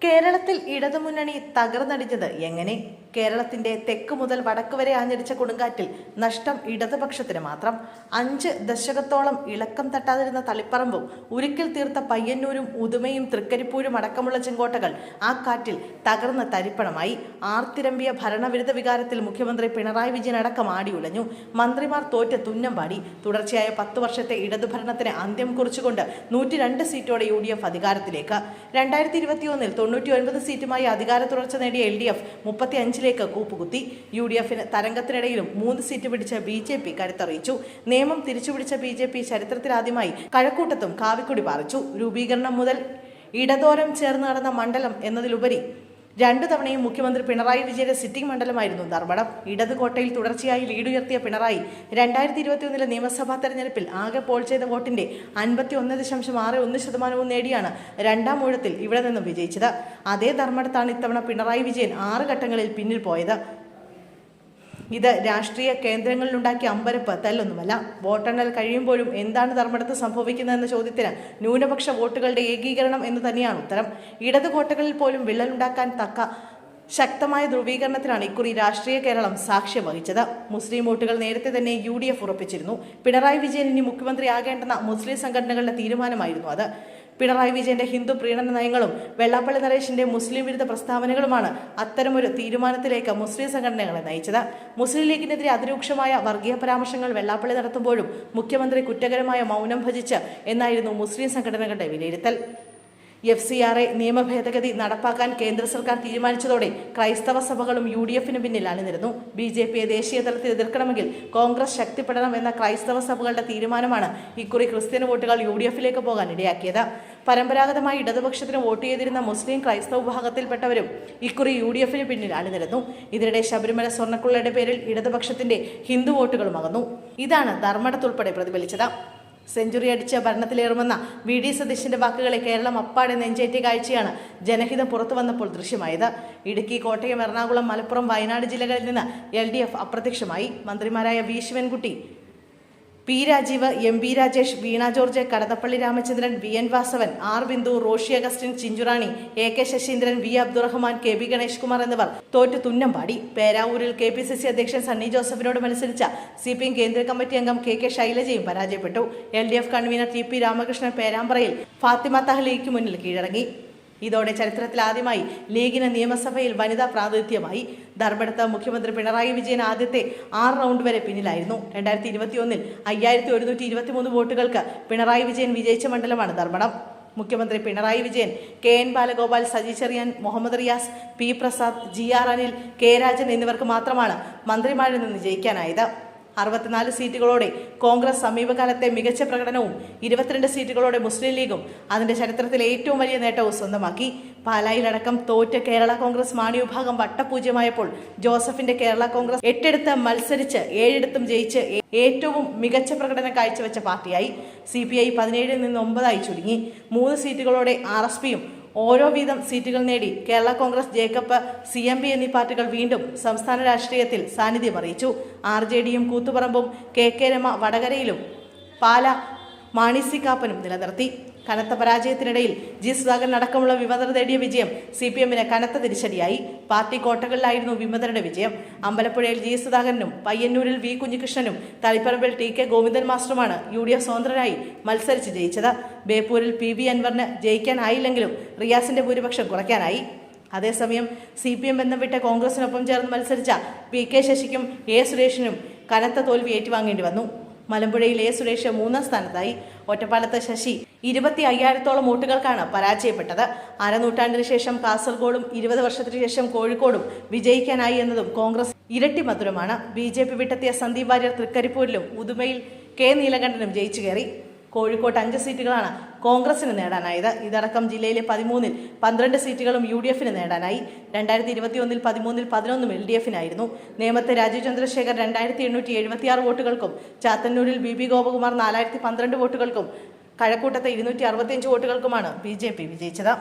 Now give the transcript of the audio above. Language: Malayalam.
കേരളത്തിൽ ഇടതുമുന്നണി തകർന്നടിഞ്ഞത് എങ്ങനെ? കേരളത്തിന്റെ തെക്ക് മുതൽ വടക്ക് വരെ ആഞ്ഞടിച്ച കൊടുങ്കാറ്റിൽ നഷ്ടം ഇടതുപക്ഷത്തിന് മാത്രം. 5 ദശകത്തോളം ഇളക്കം തട്ടാതിരുന്ന തളിപ്പറമ്പും ഉരുക്കിൽ തീർത്ത പയ്യന്നൂരും ഉദുമയും തൃക്കരിപ്പൂരും അടക്കമുള്ള ചെങ്കോട്ടകൾ ആ കാറ്റിൽ തകർന്ന തരിപ്പണമായി. ആർത്തിരമ്പിയ ഭരണവിരുദ്ധ വികാരത്തിൽ മുഖ്യമന്ത്രി പിണറായി വിജയൻ അടക്കം ആടിയുലഞ്ഞു. മന്ത്രിമാർ തോറ്റ് തുന്നം പാടി. തുടർച്ചയായ 10 വർഷത്തെ ഇടതുഭരണത്തിന് അന്ത്യം കുറിച്ചുകൊണ്ട് 102 സീറ്റോടെ UDF അധികാരത്തിലേക്ക്. 2021 99 സീറ്റുമായി അധികാര തുടർച്ച നേടിയ LDF 35ലേക്ക് കൂപ്പുകുത്തി. UDFന് തരംഗത്തിനിടയിലും 3 സീറ്റ് പിടിച്ച BJP കരുത്തറിയിച്ചു. നിയമം തിരിച്ചുപിടിച്ച BJP ചരിത്രത്തിലാദ്യമായി കഴക്കൂട്ടത്തും കാവിക്കൊടി പാറിച്ചു. രൂപീകരണം മുതൽ ഇടതോരം ചേർന്ന് നടന്ന മണ്ഡലം എന്നതിലുപരി 2 തവണയും മുഖ്യമന്ത്രി പിണറായി വിജയന്റെ സിറ്റിംഗ് മണ്ഡലമായിരുന്നു ധർമ്മടം. ഇടതുകോട്ടയിൽ തുടർച്ചയായി ലീഡുയർത്തിയ പിണറായി 2021 നിയമസഭാ തെരഞ്ഞെടുപ്പിൽ ആകെ പോൾ ചെയ്ത വോട്ടിന്റെ 51.61% നേടിയാണ് 2ാം ഊഴത്തിൽ ഇവിടെ നിന്നും വിജയിച്ചത്. അതേ ധർമ്മടത്താണ് ഇത്തവണ പിണറായി വിജയൻ 6 ഘട്ടങ്ങളിൽ പിന്നിൽ പോയത്. ഇത് രാഷ്ട്രീയ കേന്ദ്രങ്ങളിലുണ്ടാക്കിയ അമ്പരപ്പ് തല്ലൊന്നുമല്ല. വോട്ടെണ്ണൽ കഴിയുമ്പോഴും എന്താണ് ധർമ്മടത്ത് സംഭവിക്കുന്നതെന്ന ചോദ്യത്തിന് ന്യൂനപക്ഷ വോട്ടുകളുടെ ഏകീകരണം എന്ന് തന്നെയാണ് ഉത്തരം. ഇടത് കോട്ടകളിൽ പോലും വിള്ളലുണ്ടാക്കാൻ തക്ക ശക്തമായ ധ്രുവീകരണത്തിനാണ് ഇക്കുറി രാഷ്ട്രീയ കേരളം സാക്ഷ്യം വഹിച്ചത്. മുസ്ലിം വോട്ടുകൾ നേരത്തെ തന്നെ UDF ഉറപ്പിച്ചിരുന്നു. പിണറായി വിജയൻ ഇനി മുഖ്യമന്ത്രിയാകേണ്ടെന്ന മുസ്ലിം സംഘടനകളുടെ തീരുമാനമായിരുന്നു അത്. പിണറായി വിജയന്റെ ഹിന്ദു പ്രീണന നയങ്ങളും വെള്ളാപ്പള്ളി നടേശന്റെ മുസ്ലിം വിരുദ്ധ പ്രസ്താവനകളുമാണ് അത്തരമൊരു തീരുമാനത്തിലേക്ക് മുസ്ലിം സംഘടനകളെ നയിച്ചത്. മുസ്ലിം ലീഗിനെതിരെ അതിരൂക്ഷമായ വർഗീയ പരാമർശങ്ങൾ വെള്ളാപ്പള്ളി നടത്തുമ്പോഴും മുഖ്യമന്ത്രി കുറ്റകരമായ മൗനം ഭജിച്ച് എന്നായിരുന്നു മുസ്ലിം സംഘടനകളുടെ വിലയിരുത്തൽ. FCRA നിയമ ഭേദഗതി നടപ്പാക്കാൻ കേന്ദ്ര സർക്കാർ തീരുമാനിച്ചതോടെ ക്രൈസ്തവ സഭകളും UDFന് പിന്നിൽ അണിനിരുന്നു. BJPയെ ദേശീയ തലത്തിൽ എതിർക്കണമെങ്കിൽ കോൺഗ്രസ് ശക്തിപ്പെടണം എന്ന ക്രൈസ്തവ സഭകളുടെ തീരുമാനമാണ് ഇക്കുറി ക്രിസ്ത്യൻ വോട്ടുകൾ UDFിലേക്ക് പോകാൻ ഇടയാക്കിയത്. പരമ്പരാഗതമായി ഇടതുപക്ഷത്തിന് വോട്ട് ചെയ്തിരുന്ന മുസ്ലിം ക്രൈസ്തവ വിഭാഗത്തിൽപ്പെട്ടവരും ഇക്കുറി UDFന് പിന്നിൽ അണിനിരുന്നു. ഇതിനിടെ ശബരിമല സ്വർണ്ണക്കൊള്ളയുടെ പേരിൽ ഇടതുപക്ഷത്തിന്റെ ഹിന്ദു വോട്ടുകളും അകന്നു. ഇതാണ് ധർമ്മടത്തുൾപ്പെടെ പ്രതിഫലിച്ചത്. സെഞ്ചുറി അടിച്ച് ഭരണത്തിലേറുമെന്ന VD സതീശന്റെ വാക്കുകളെ കേരളം അപ്പാടെ നെഞ്ചേറ്റിയ കാഴ്ചയാണ് ജനഹിതം പുറത്തു വന്നപ്പോൾ ദൃശ്യമായത്. ഇടുക്കി, കോട്ടയം, എറണാകുളം, മലപ്പുറം, വയനാട് ജില്ലകളിൽ നിന്ന് LDF അപ്രത്യക്ഷമായി. മന്ത്രിമാരായ V Sivankutty, P Rajeev, MB Rajesh, Veena George, Kadannappally Ramachandran, VN Vasavan, R Bindu, Roshy Augustine, Chinchurani, AK Saseendran, V Abdurahiman, KB Ganesh Kumar എന്നിവർ തോറ്റ് തുന്നം പാടി. പേരാവൂരിൽ KPCC അധ്യക്ഷൻ സണ്ണി ജോസഫിനോട് മത്സരിച്ച CPM കേന്ദ്ര കമ്മിറ്റി അംഗം KK ശൈലജയും പരാജയപ്പെട്ടു. LDF കൺവീനർ TP രാമകൃഷ്ണൻ പേരാമ്പ്രയിൽ ഫാത്തിമ തഹ്ലിക്ക് മുന്നിൽ കീഴടങ്ങി. ഇതോടെ ചരിത്രത്തിലാദ്യമായി ലീഗിന് നിയമസഭയിൽ വനിതാ പ്രാതിനിധ്യമായി. ധർമ്മടത്ത് മുഖ്യമന്ത്രി പിണറായി വിജയൻ ആദ്യത്തെ 6 റൗണ്ട് വരെ പിന്നിലായിരുന്നു. 2021 5123 വോട്ടുകൾക്ക് പിണറായി വിജയൻ വിജയിച്ച മണ്ഡലമാണ് ധർമ്മടം. മുഖ്യമന്ത്രി Pinarayi Vijayan, KN Balagopal, Saji Cherian, Muhammad Riyas, P Prasad, GR Anil, K Rajan എന്നിവർക്ക് മാത്രമാണ് മന്ത്രിമാരിൽ നിന്ന് ജയിക്കാനായത്. 64 സീറ്റുകളോടെ കോൺഗ്രസ് സമീപകാലത്തെ മികച്ച പ്രകടനവും 22 സീറ്റുകളോടെ മുസ്ലിം ലീഗും അതിന്റെ ചരിത്രത്തിലെ ഏറ്റവും വലിയ നേട്ടവും സ്വന്തമാക്കി. പാലായിലടക്കം തോറ്റ കേരള കോൺഗ്രസ് മാണി വിഭാഗം വട്ടപൂജ്യമായപ്പോൾ ജോസഫിന്റെ കേരള കോൺഗ്രസ് 8 മത്സരിച്ച് 7 ജയിച്ച് ഏറ്റവും മികച്ച പ്രകടനം കാഴ്ചവെച്ച പാർട്ടിയായി. CPI 17 നിന്ന് 9 ചുരുങ്ങി. 3 സീറ്റുകളോടെ RSPയും ഓരോ വീതം സീറ്റുകൾ നേടി. കേരള കോൺഗ്രസ്, ജേക്കബ്, CMP എന്നീ പാർട്ടികൾ വീണ്ടും സംസ്ഥാന രാഷ്ട്രീയത്തിൽ സാന്നിധ്യം അറിയിച്ചു. RJDയും കൂത്തുപറമ്പും KK രമ വടകരയിലും പാല മാണി സി കാപ്പനും നിലനിർത്തി. കനത്ത പരാജയത്തിനിടയിൽ G സുധാകരൻ അടക്കമുള്ള വിമതർ നേടിയ വിജയം CPMന് കനത്ത തിരിച്ചടിയായി. പാർട്ടി കോട്ടകളിലായിരുന്നു വിമതരുടെ വിജയം. അമ്പലപ്പുഴയിൽ G സുധാകരനും പയ്യന്നൂരിൽ V കുഞ്ഞികൃഷ്ണനും തളിപ്പറമ്പിൽ TK ഗോവിന്ദൻ മാസ്റ്ററുമാണ് UDF സ്വതന്ത്രരായി മത്സരിച്ച് ജയിച്ചത്. ബേപ്പൂരിൽ PV അൻവറിന് ജയിക്കാനായില്ലെങ്കിലും റിയാസിന്റെ ഭൂരിപക്ഷം കുറയ്ക്കാനായി. അതേസമയം CPM ബന്ധം വിട്ട് കോൺഗ്രസിനൊപ്പം ചേർന്ന് മത്സരിച്ച PK ശശിക്കും A സുരേഷിനും കനത്ത തോൽവി ഏറ്റുവാങ്ങേണ്ടി വന്നു. മലമ്പുഴയിൽ A സുരേഷ് 3ാം സ്ഥാനത്തായി. ഒറ്റപ്പാലത്ത് ശശി 25,000-ഓളം വോട്ടുകൾക്കാണ് പരാജയപ്പെട്ടത്. അരനൂറ്റാണ്ടിന് ശേഷം കാസർഗോഡും 20 വർഷത്തിന് ശേഷം കോഴിക്കോടും വിജയിക്കാനായി എന്നതും കോൺഗ്രസ് ഇരട്ടി മധുരമാണ്. BJP വിട്ടെത്തിയ സന്ദീപ് വാര്യർ തൃക്കരിപ്പൂരിലും ഉദുമയിൽ K നീലകണ്ഠനും ജയിച്ചു കയറി. കോഴിക്കോട്ട് 5 സീറ്റുകളാണ് കോൺഗ്രസിന് നേടാനായത്. ഇതടക്കം ജില്ലയിലെ 13-ൽ 12 സീറ്റുകളും UDFന് നേടാനായി. 2021 13-ൽ 11 LDFനായിരുന്നു. നേമത്തെ രാജീവ് ചന്ദ്രശേഖർ 2876 വോട്ടുകൾക്കും ചാത്തന്നൂരിൽ BB ഗോപകുമാർ 4012 വോട്ടുകൾക്കും കഴക്കൂട്ടത്തെ 265 വോട്ടുകൾക്കുമാണ് BJP വിജയിച്ചത്.